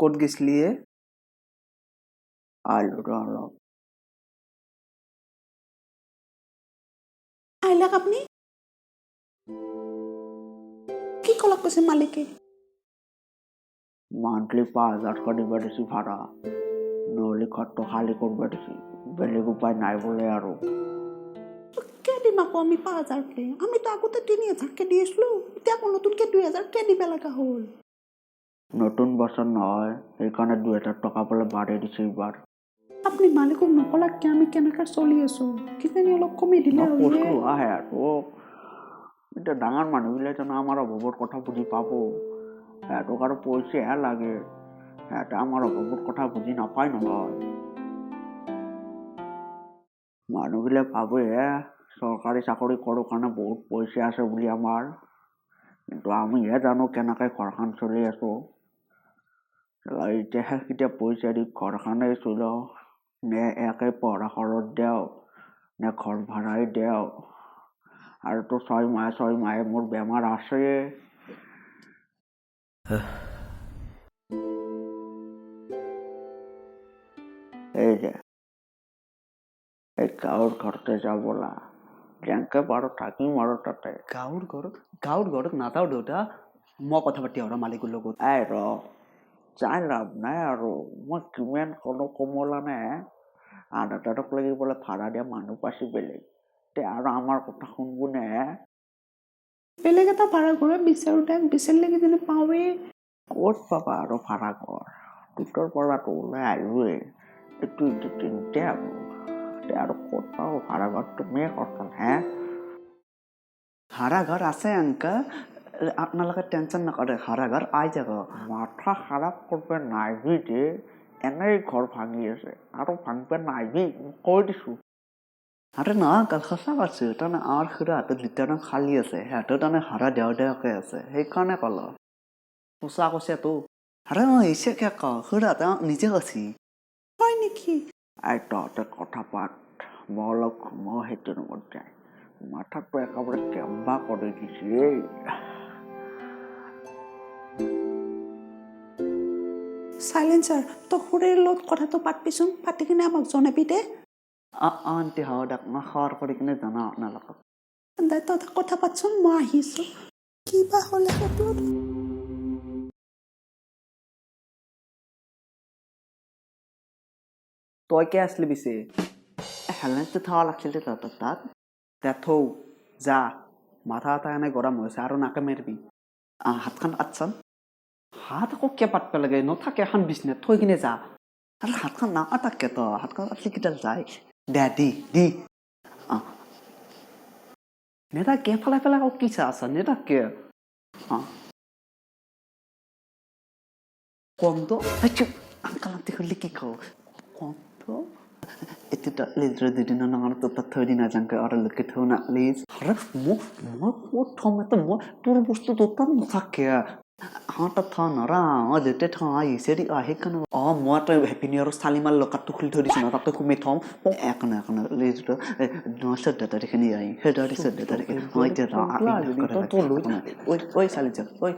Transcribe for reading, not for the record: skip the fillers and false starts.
ক'ত গৈছিলি আহিলে আপুনি কি কলক কৈছে মালিকে মান্থলি 5,000 টাকা দিবা দিছি ভাড়া নহলে ঘরটা খালি করবে দিছি বেলেগ উপায় নাই বলে আরো কে দিম আকৌ আমি 5,000কে আমি তো আগতে 3,000কে দিয়েছিলো এতিয়া আকৌ নতুনকে 2,000কে দিব লগা হ'ল নতুন বছর নয় সেইখানে 2,000 টাকা বলে বাড়িয়ে দিছে এবার আপুনি মালিকক নকলাকে আমি কেনেকৈ চলি আছো কিজানি অলপ কমি দিলে কষ্ট আহে আৰু এটা ডাঙৰ মানুহবিলাক জানো আমাৰ অভাৱৰ কথা বুজি পাব সিহঁতক আৰু পইচাহে লাগে সিহঁতে আমাৰ অভাৱৰ কথা বুজি নাপায় নহয় মানুহবিলাক ভাবে চৰকাৰী চাকৰি কৰোঁ কাৰণে বহুত পইচা আছে বুলি আমাৰ কিন্তু আমিহে জানো কেনেকৈ ঘৰখন চলি আছো এতিয়াহে কেতিয়া পইচা দি ঘৰখনেই চলাও নে একে পঢ়া খৰচ দিওঁ নে ঘৰ ভাড়াই দিওঁ আৰু তো 6 মাহে মোৰ বেমাৰ আছে এই যে এই গাঁৱৰ ঘৰতে যাওঁ ব'লা যেনেকে পাৰো থাকিম আৰু তাতে গাঁৱৰ ঘৰত নাযাওঁ দেউতা মই কথা পাতি আৰু মালিকৰ লগত এই ৰ যাই লাভ নাই আৰু মই কিমান কোনো কমলা নে আধা তাতক লাগি বোলে ভাড়া দিয়া মানুহ পাইছি বেলেগ তে আৰু আমাৰ কথা শুনব নে বেলেগ এটা ভাড়া ঘৰ বিচাৰোঁতে বিচাৰিলে কিজানি পাওঁৱেই ক'ত পাবা আৰু ভাড়া ঘৰ দুটৰ পৰাটো ওলাই আহিবই এইটো তিনিটা আৰু ক'ত পাব ভাড়া ঘৰ তুমিয়ে কচোন হে ভাড়া ঘৰ আছে আংকা আপোনালোকে টেনশ্যন নকৰে ভাড়া ঘৰ আই যাব মাথা খাৰাপ কৰিব নাইবি যে এনেই ঘৰ ভাঙি আছে আৰু ভাঙিব নাইবি কৈ দিছো আৰে নহয় আংকাল সঁচা কৈছোঁ তাৰমানে আমাৰ খুৰাহঁতৰ দুটামান খালী আছে সিহঁতৰ তাৰমানে ভাড়া দেওকে আছে সেইকাৰণে ক'লো সঁচা কৈছেতো আৰে মই হৈছে কিয় কওঁ খুৰাহঁতে নিজে কৈছি হয় নেকি এই তহঁতে কথা পাত মই অলপ ঘুমাও সেইটো ৰুমত যায় মাথাটো একেবাৰে কেম্বা কৰি দিছে চাইলেঞ্চাৰ তই খুৰীৰ লগত কথাটো পাতবিচোন পাতি কিনে আমাক জনাবি দে আণ্টি হ'ব দিয়ক মই খবৰ কৰি কিনে জনাওঁ আপোনালোকক দে তই কথা পাতচোন মই আহিছোঁ কিবা হ'লে সেইটো তই কে আছিলি পিছে হেলমেটটো থোৱা লাগিছিল তহঁতৰ তাত দে থৌ যা মাথা এটা এনে গৰম হৈছে আৰু নাকে মাৰিবি হাতখন পাতচোন হাত আকৌ কিয় পাতব লাগে নথাকে এখন বিচনাত থৈ কিনে যা আৰু হাতখন নাপাতাকে তই হাতখন পাতলি কেইডাল যায় দে দি নেতাকে ফেলাই আকৌ কি চা আছা নেতাকে কন্ত আংকাল আন্টি খুললি কি কওঁ কন্ত এটা লেজৰ দুদিনৰ নাঙৰ তোৰ থৈ দি নাযাংকে আৰু লোকে থৈ না প্লিজ আৰে মই ক'ত থম এটা মই তোৰ বস্তু তোৰ নাথাকে তাত থোৱা নৰা মই যেতিয়া থওঁ আহিছে সেইকাৰণে মই তই হেপী নিউ ইয়াৰৰ চালিমাৰ লকাৰটো খুলি থৈ দিছোঁ ন তাতে সোমাই থম একনে লেজটো 14 তাৰিখে আহি সেই 14 তাৰিখে মই এতিয়া ঐ চালি যা ঐ